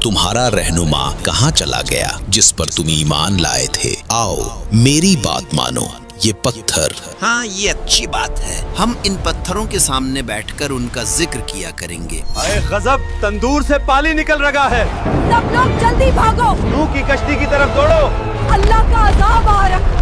तुम्हारा रहनुमा कहाँ चला गया जिस पर तुम ईमान लाए थे? आओ मेरी बात मानो, ये पत्थर। हाँ, ये अच्छी बात है। हम इन पत्थरों के सामने बैठकर उनका जिक्र किया करेंगे। अरे गजब, तंदूर से पानी निकल रहा है। सब लोग जल्दी भागो, नूह की कश्ती की तरफ दौड़ो। अल्लाह का अज़ाब आ रहा।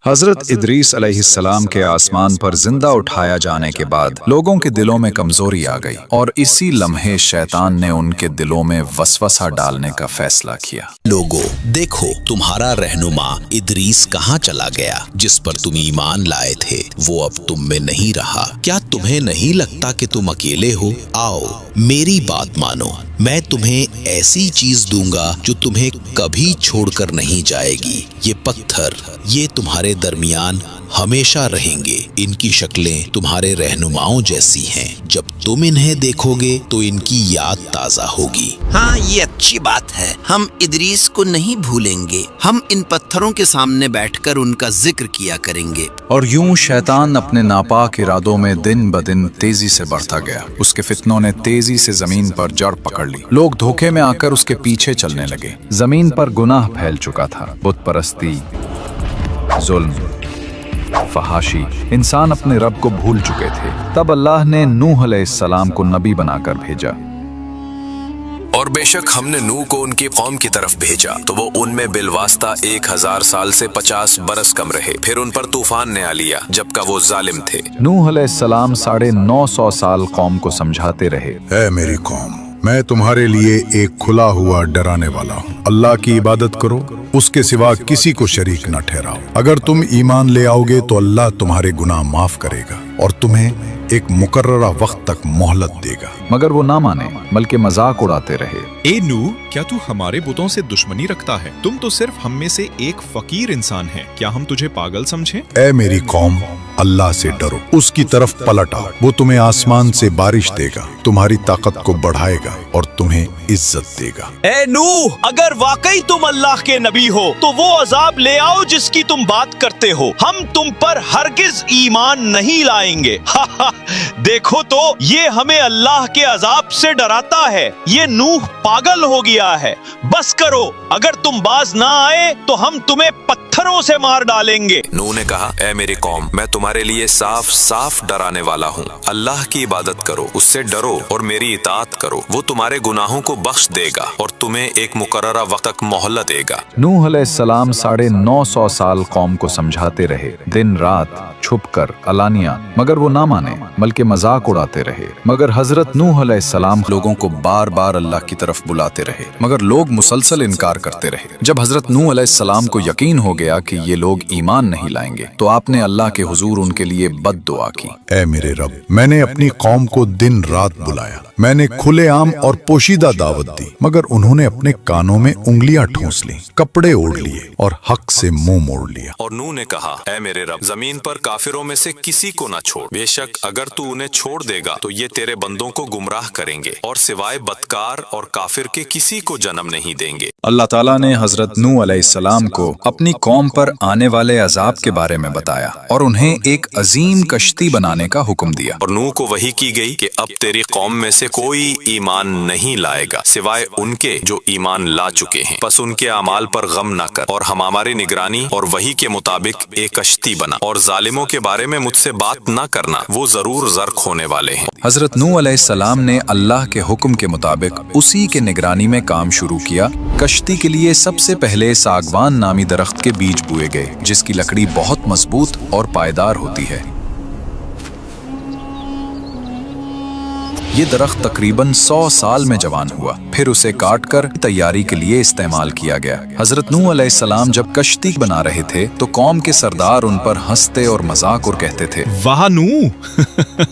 हजरत इदरीस अलैहिस्सलाम के आसमान पर जिंदा उठाया जाने के बाद लोगों के दिलों में कमजोरी आ गई और इसी लम्हे शैतान ने उनके दिलों में वसवसा डालने का फैसला किया। लोगों देखो, तुम्हारा रहनुमा इदरीस कहाँ चला गया जिस पर तुम ईमान लाए थे? वो अब तुम में नहीं रहा। क्या तुम्हें नहीं लगता कि तुम अकेले हो? आओ मेरी बात मानो, मैं तुम्हें ऐसी चीज दूंगा जो तुम्हें कभी छोड़कर नहीं जाएगी। ये पत्थर, ये तुम्हारे दरमियान हमेशा रहेंगे। इनकी शक्लें तुम्हारे रहनुमाओं जैसी हैं। जब तुम इन्हें देखोगे तो इनकी याद ताजा होगी। हाँ, ये अच्छी बात है। हम इदरीस को नहीं भूलेंगे। हम इन पत्थरों के सामने बैठकर उनका जिक्र किया करेंगे। और यूं शैतान अपने नापाक इरादों में दिन ब दिन तेजी से बढ़ता गया। उसके फितनों ने तेजी से जमीन पर जड़ पकड़ ली। लोग धोखे में आकर उसके पीछे चलने लगे। जमीन पर गुनाह फैल चुका था। बुत परस्ती, जुल्म, फहाशी, इंसान अपने रब को भूल चुके थे। तब अल्लाह ने नूह अलैहिस्सलाम को नबी बनाकर भेजा। और बेशक हमने नूह को उनकी कौम की तरफ भेजा तो वो उनमें बिलवास्ता 1000 साल से 50 बरस कम रहे। फिर उन पर तूफान ने आ लिया जबकि वो जालिम थे। नूह अलैहिस्सलाम 950 साल कौम को समझाते रहे, ऐ मेरी कौम, मैं तुम्हारे लिए एक खुला हुआ डराने वाला हूँ। अल्लाह की इबादत करो, उसके सिवा किसी को शरीक न ठहराओ। अगर तुम ईमान ले आओगे तो अल्लाह तुम्हारे गुनाह माफ करेगा और तुम्हें एक मुकर्ररा वक्त तक मोहलत देगा। मगर वो ना माने, बल्कि मजाक उड़ाते रहे। ए नूह, क्या तू हमारे बुतों से दुश्मनी रखता है? तुम तो सिर्फ हम में से एक फकीर इंसान है। क्या हम तुझे पागल समझें? ऐ मेरी कौम, अल्लाह से डरो, उसकी तरफ पलट आओ। वो तुम्हें आसमान से बारिश देगा, तुम्हारी ताकत को बढ़ाएगा और तुम्हें इज्जत देगा। ए नूह, अगर वाकई तुम अल्लाह के नबी हो तो वो अजाब ले आओ जिसकी तुम बात करते हो। हम तुम पर हरगिज ईमान नहीं लाएंगे। देखो तो ये हमें अल्लाह के अजाब से डराता है। ये नूह पागल हो गया है। बस करो, अगर तुम बाज ना आए तो हम तुम्हें पत्थरों से मार डालेंगे। नूह ने कहा, ऐ मेरी कौम, मैं तुम्हारे लिए साफ साफ डराने वाला हूँ। अल्लाह की इबादत करो, उससे डरो और मेरी इताअत करो। वो तुम्हारे गुनाहों को बख्श देगा और तुम्हें एक मुकर्ररा वक्त तक मोहलत देगा। नूह अलैहिस्सलाम 950 साल कौम को समझाते रहे, दिन रात, छुपकर, अलानिया, मगर वो ना माने, बल्कि मजाक उड़ाते रहे। मगर हजरत नूह अलैहिस्सलाम लोगों को बार बार अल्लाह की तरफ बुलाते रहे, मगर लोग मुसलसल इनकार करते रहे। जब हजरत नूह अलैहिस्सलाम को यकीन हो गया कि ये लोग ईमान नहीं लाएंगे तो आपने अल्लाह के हुजूर उनके लिए बद दुआ की। ऐ मेरे रब, मैंने अपनी कौम को दिन रात बुलाया, मैंने खुलेआम और पोशीदा दावत दी, मगर उन्होंने अपने कानों में उंगलियां ठूंस ली, कपड़े ओढ़ लिए और हक से मुंह मोड़ लिया। और नूह ने कहा, ऐ मेरे रब, जमीन पर काफिरों में से किसी को न छोड़। बेशक अगर तू उन्हें छोड़ देगा तो ये तेरे बंदों को गुमराह करेंगे और सिवाय बदकार और काफिर के किसी को जन्म नहीं देंगे। अल्लाह ताला ने हजरत नूह अलैहिस्सलाम को अपनी कौम पर आने वाले अजाब के बारे में बताया और उन्हें एक अजीम कश्ती बनाने का हुक्म दिया। और नूह को वही की गई कि अब तेरी कौम में से कोई ईमान नहीं लाएगा सिवाय उनके जो ईमान ला चुके हैं। बस उनके अमाल पर गम न कर और हम हमारी निगरानी और वही के मुताबिक एक कश्ती बना। और जालिमों के बारे में मुझसे बात न करना, वो जरूर ज़र्क होने वाले हैं। हजरत नूह अलैहिस्सलाम ने अल्लाह के हुक्म के मुताबिक उसी के निगरानी में काम शुरू किया। कश्ती के लिए सबसे पहले सागवान नामी दरख्त के बीज बोए गए, जिसकी लकड़ी बहुत मजबूत और पायदार होती है। ये दरख्त तकरीबन 100 साल में जवान हुआ, फिर उसे काटकर तैयारी के लिए इस्तेमाल किया गया। हजरत नूह अलैहिस्सलाम जब कश्ती बना रहे थे तो कौम के सरदार उन पर हंसते और मजाक और कहते थे, वाह नूह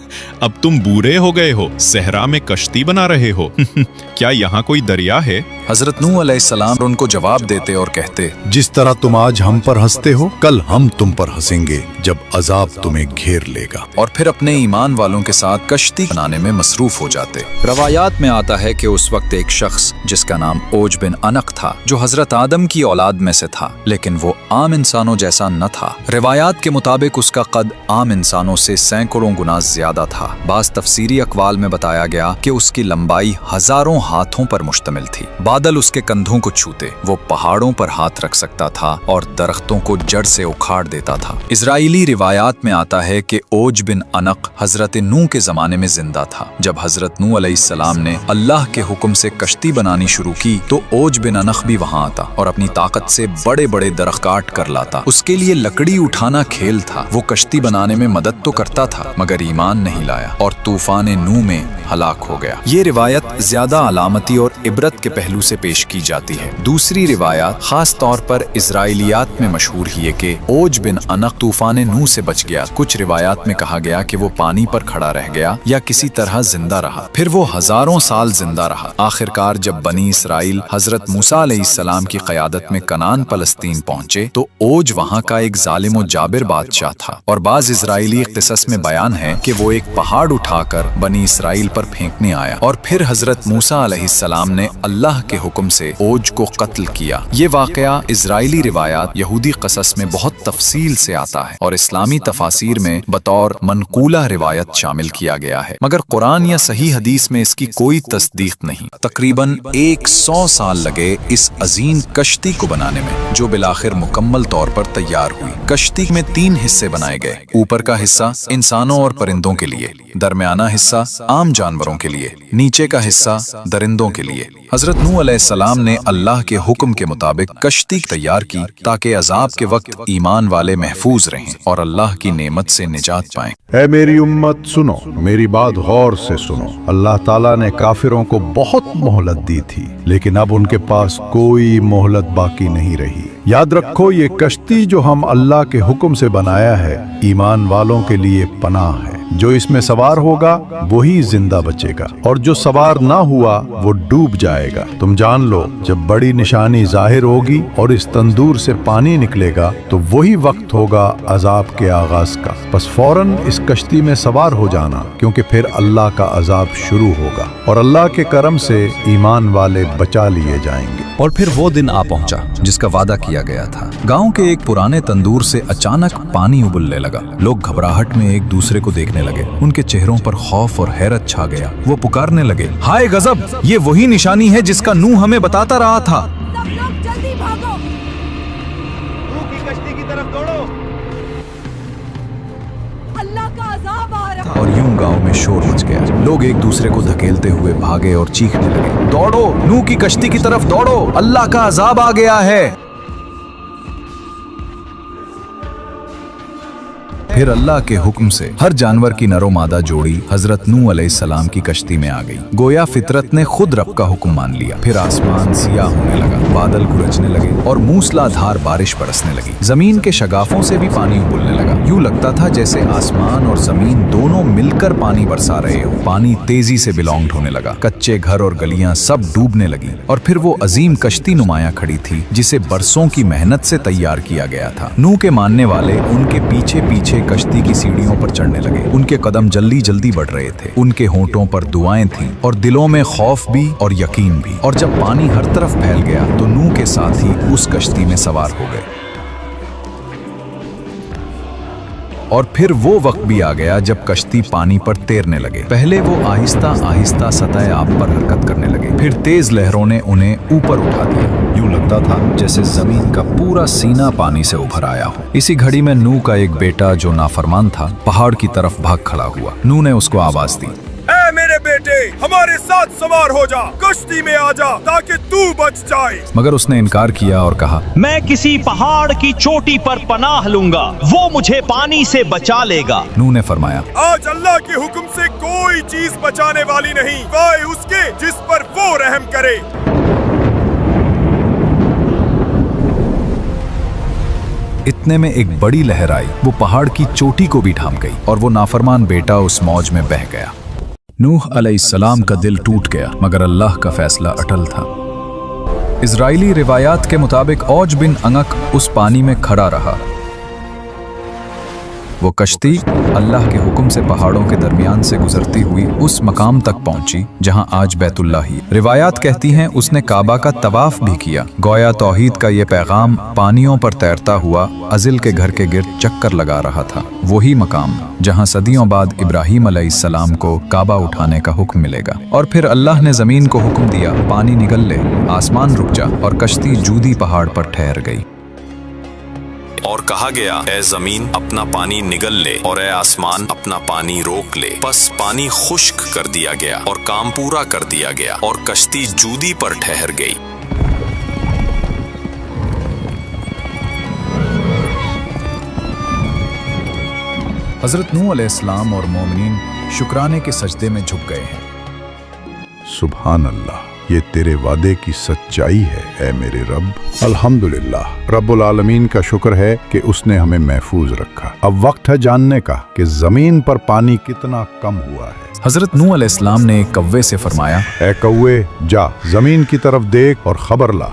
अब तुम बूढ़े हो गए हो, सहरा में कश्ती बना रहे हो। क्या यहाँ कोई दरिया है? हजरत नूह अलैहिस्सलाम उनको जवाब देते और कहते, जिस तरह तुम आज हम पर हंसते हो, कल हम तुम पर हंसेंगे जब अजाब तुम्हें घेर लेगा। और फिर अपने ईमान वालों के साथ कश्ती बनाने में मसरूफ हो जाते। रवायात में आता है कि उस वक्त एक शख्स जिसका नाम ओज बिन अनक था, जो हजरत आदम की औलाद में से था, लेकिन वो आम इंसानों जैसा न था। रिवायात के मुताबिक उसका कद आम इंसानों से सैकड़ों गुना ज्यादा था। बाज़ तफसीरी अकवाल में बताया गया कि उसकी लंबाई हजारों हाथों पर मुश्तमिल थी। बादल उसके कंधों को छूते, वो पहाड़ों पर हाथ रख सकता था और दरख्तों को जड़ से उखाड़ देता था। इजराइली रिवायात में आता है कि ओज बिन अनक हजरत नूह के जमाने में जिंदा था। जब हजरत नूह अलैहिस्सलाम ने अल्लाह के हुक्म से कश्ती बनानी शुरू की तो ओज बिन अनक भी वहां आता और अपनी ताकत से बड़े बड़े दरख्त काट कर लाता। उसके लिए लकड़ी उठाना खेल था। वो कश्ती बनाने में मदद तो करता था मगर ईमान नहीं लाया और तूफान नूह में हलाक हो गया। ये रिवायत ज्यादा अलामती और इबरत के पहलू से पेश की जाती है। दूसरी रिवायत खास तौर पर इजराइलियात में मशहूर है कि ओज बिन अनक तूफान नूह से बच गया। कुछ रिवायात में कहा गया कि वो पानी पर खड़ा रह गया या किसी तरह जिंदा रहा। फिर वो हजारों साल जिंदा रहा। आखिरकार जब बनी इसराइल हजरत मूसा अलैहिस्सलाम की क़यादत में कनान फलस्तीन पहुंचे तो ओज वहां का एक जालिम और जाबिर बादशाह था। और बाज़ इजराइली क़िसस में बयान है कि वो एक पहाड़ उठाकर बनी इसराइल पर फेंकने आया और फिर हजरत मूसा अलैहिस्सलाम ने अल्लाह के हुक्म से ओज को कत्ल किया। ये वाकया इजराइली रिवायात यहूदी क़सस में बहुत तफसील से आता है और इस्लामी तफासिर में बतौर मनकूला रिवायत शामिल किया गया है, मगर कुरान या सही हदीस में इसकी कोई तस्दीक नहीं। तकरीबन 100 साल लगे इस अजीम कश्ती को बनाने में, जो बिलाखिर मुकम्मल तौर पर तैयार हुई। कश्ती में 3 हिस्से बनाए गए। ऊपर का हिस्सा इंसानों और परिंदों के लिए, दरमियाना हिस्सा आम जानवरों के लिए, नीचे का हिस्सा दरिंदों के लिए। हजरत नूह अलैहिस्सलाम ने अल्लाह के हुक्म के मुताबिक कश्ती तैयार की ताकि अजाब के वक्त ईमान वाले महफूज रहें और अल्लाह की नेमत से निजात पाएं। ऐ मेरी उम्मत सुनो, मेरी बात गौर से सुनो। अल्लाह ताला ने काफिरों को बहुत मोहलत दी थी, लेकिन अब उनके पास कोई मोहलत बाकी नहीं रही। याद रखो, ये कश्ती जो हम अल्लाह के हुक्म से बनाया है, ईमान वालों के लिए पनाह है। जो इसमें सवार होगा वही जिंदा बचेगा और जो सवार ना हुआ वो डूब जाएगा। तुम जान लो, जब बड़ी निशानी जाहिर होगी और इस तंदूर से पानी निकलेगा तो वही वक्त होगा अजाब के आगाज का। बस फौरन इस कश्ती में सवार हो जाना, क्योंकि फिर अल्लाह का अजाब शुरू होगा और अल्लाह के करम से ईमान वाले बचा लिए जाएंगे। और फिर वो दिन आ पहुंचा जिसका वादा किया गया था। गांव के एक पुराने तंदूर से अचानक पानी उबलने लगा। लोग घबराहट में एक दूसरे को देखने लगे। उनके चेहरों पर खौफ और हैरत छा गया। वो पुकारने लगे, हाय गजब, ये वही निशानी है जिसका नूह हमें बताता रहा था। सब लोग जल्दी भागो। नूह की कश्ती की तरफ दौड़ो। अल्लाह का अजाब आ रहा। और यूं गांव में शोर मच गया। लोग एक दूसरे को धकेलते हुए भागे और चीखने लगे, दौड़ो, नूह की कश्ती की तरफ दौड़ो, अल्लाह का अजाब आ गया है। फिर अल्लाह के हुक्म से हर जानवर की नरो मादा जोड़ी हजरत नूह अलैहिस्सलाम की कश्ती में आ गई। गोया फितरत ने खुद रब का हुक्म मान लिया। फिर आसमान सियाह होने लगा, बादल गरजने लगे और मूसलाधार बारिश बरसने लगी। जमीन के शगाफों से भी पानी उबलने लगा। यूं लगता था जैसे आसमान और जमीन दोनों मिलकर पानी बरसा रहे हो। पानी तेजी से बिलोंग होने लगा। कच्चे घर और गलियां सब डूबने लगी। और फिर वो अजीम कश्ती नुमाया खड़ी थी जिसे बरसों की मेहनत से तैयार किया गया था। नूह के मानने वाले उनके पीछे पीछे कश्ती की सीढ़ियों पर चढ़ने लगे। उनके कदम जल्दी जल्दी बढ़ रहे थे। उनके होंठों पर दुआएं थीं और दिलों में खौफ भी और यकीन भी। और जब पानी हर तरफ फैल गया तो नूह के साथ ही उस कश्ती में सवार हो गए। और फिर वो वक्त भी आ गया जब कश्ती पानी पर तैरने लगे। पहले वो आहिस्ता आहिस्ता सतह आब पर हरकत करने लगे। फिर तेज लहरों ने उन्हें ऊपर उठा दिया। यूं लगता था जैसे जमीन का पूरा सीना पानी से उभर आया हो। इसी घड़ी में नूह का एक बेटा जो नाफरमान था पहाड़ की तरफ भाग खड़ा हुआ। नूह ने उसको आवाज दी, ऐ मेरे बेटे, हमारे साथ सवार हो जा, कश्ती में आ जा ताकि तू बच जाए। मगर उसने इनकार किया और कहा, मैं किसी पहाड़ की चोटी पर पनाह लूंगा, वो मुझे पानी से बचा लेगा। नूह ने फरमाया, आज अल्लाह के हुक्म से कोई चीज बचाने वाली नहीं, वाए उसके जिस पर वो रहम करे। इतने में एक बड़ी लहर आई, वो पहाड़ की चोटी को भी ढांप गई और वो नाफरमान बेटा उस मौज में बह गया। नूह अलैहिस्सलाम का दिल टूट गया, मगर अल्लाह का फैसला अटल था। इजराइली रिवायात के मुताबिक औज बिन अंगक उस पानी में खड़ा रहा। वो कश्ती अल्लाह के हुक्म से पहाड़ों के दरमियान से गुजरती हुई उस मकाम तक पहुंची जहां आज बैतुल्लाह ही। रिवायात कहती हैं उसने काबा का तवाफ भी किया। गोया तौहीद का ये पैगाम पानियों पर तैरता हुआ अजिल के घर के गिर्द चक्कर लगा रहा था। वही मकाम जहां सदियों बाद इब्राहीम अलैहिस्सलाम को काबा उठाने का हुक्म मिलेगा। और फिर अल्लाह ने जमीन को हुक्म दिया, पानी निगल ले, आसमान रुक जा, और कश्ती जूदी पहाड़ पर ठहर गई। और कहा गया, ए जमीन अपना पानी निगल ले और ए आसमान अपना पानी रोक ले। बस पानी खुश्क कर दिया गया और काम पूरा कर दिया गया और कश्ती जूदी पर ठहर गई। हजरत नूह अलैहिस्सलाम और मोमिनीन शुक्राने के सजदे में झुक गए हैं। सुभान अल्लाह, ये तेरे वादे की सच्चाई है ए मेरे रब। अल्हम्दुलिल्लाह, रब्बुल आलमीन का शुक्र है कि उसने हमें महफूज रखा। अब वक्त है जानने का कि जमीन पर पानी कितना कम हुआ है। हजरत नूह अलैहिस्सलाम ने एक कव्वे से फरमाया, ए कौवे, जा जमीन की तरफ देख और खबर ला।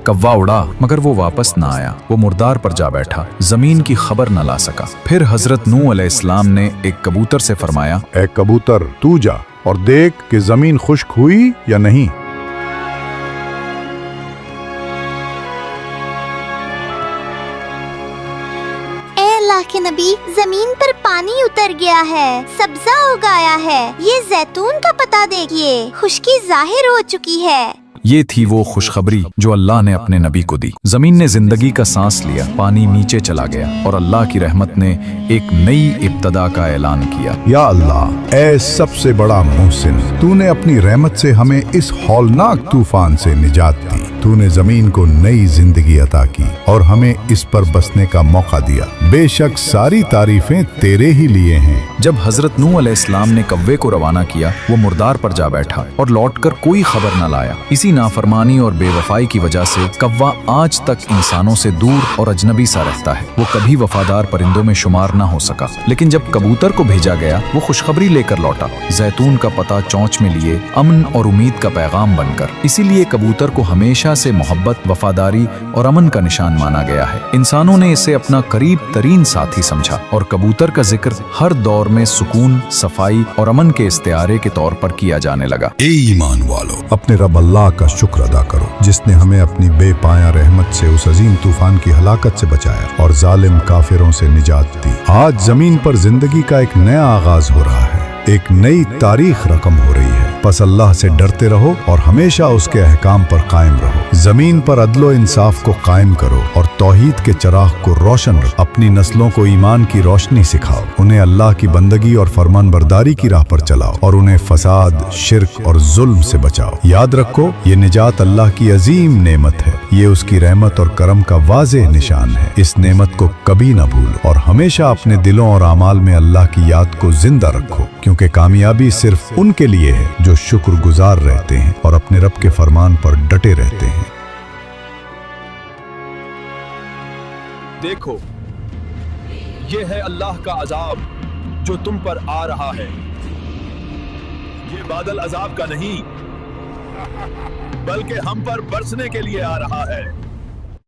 कव्वा उड़ा, मगर वो वापस ना आया। वो मुर्दार पर जा बैठा, जमीन की खबर न ला सका। फिर हजरत नूह अलैहिस्सलाम ने एक कबूतर से फरमाया, ए कबूतर, तू जा और देख कि जमीन खुश्क हुई या नहीं। अल्लाह के नबी, जमीन पर पानी उतर गया है, सब्जा उगाया है। ये जैतून का पता देखिए, खुश्की जाहिर हो चुकी है। ये थी वो खुशखबरी जो अल्लाह ने अपने नबी को दी। जमीन ने जिंदगी का सांस लिया, पानी नीचे चला गया और अल्लाह की रहमत ने एक नई इब्तदा का ऐलान किया। या अल्लाह, ऐ सबसे बड़ा मुहसिन, तूने अपनी रहमत से हमें इस हौलनाक तूफान से निजात दी। तूने जमीन को नई जिंदगी अता की और हमें इस पर बसने का मौका दिया। बेशक सारी तारीफें तेरे ही लिए हैं। जब हजरत नूह अलैहिस्सलाम ने कव्वे को रवाना किया, वो मुर्दार पर जा बैठा और लौटकर कोई खबर न लाया। इसी नाफरमानी और बेवफाई की वजह से कव्वा आज तक इंसानों से दूर और अजनबी सा रहता है। वो कभी वफादार परिंदों में शुमार ना हो सका। लेकिन जब कबूतर को भेजा गया, वो खुशखबरी लेकर लौटा, जैतून का पता चौंच में लिए, अमन और उम्मीद का पैगाम बनकर। इसीलिए कबूतर को हमेशा से मोहब्बत, वफादारी और अमन का निशान माना गया है। इंसानों ने इसे अपना करीब तरीन साथी समझा और कबूतर का जिक्र हर दौर में सुकून, सफाई और अमन के इस्तिआरे के तौर पर किया जाने लगा। ए ईमान वालों, अपने रब अल्लाह का शुक्र अदा करो जिसने हमें अपनी बेपाया रहमत से उस अजीम तूफान की हलाकत से बचाया और जालिम काफिरों से निजात दी। आज जमीन पर जिंदगी का एक नया आगाज हो रहा है, एक नई तारीख रकम हो रही है। बस अल्लाह से डरते रहो और हमेशा उसके अहकाम पर कायम रहो। जमीन पर अदलो इंसाफ को कायम करो और तौहीद के चिराग को रोशन रखो। अपनी नस्लों को ईमान की रोशनी सिखाओ, उन्हें अल्लाह की बंदगी और फरमान बरदारी की राह पर चलाओ और उन्हें फसाद, शिर्क और जुल्म से बचाओ। याद रखो, ये निजात अल्लाह की अजीम नेमत है। ये उसकी रहमत और करम का वाज़ेह निशान है। इस नेमत को कभी न भूलो और हमेशा अपने दिलों और आमाल में अल्लाह की याद को जिंदा रखो, क्योंकि कामयाबी सिर्फ उनके लिए है जो शुक्रगुजार रहते हैं और अपने रब के फरमान पर डटे रहते हैं। देखो, ये है अल्लाह का अजाब जो तुम पर आ रहा है। ये बादल अजाब का नहीं, बल्कि हम पर बरसने के लिए आ रहा है।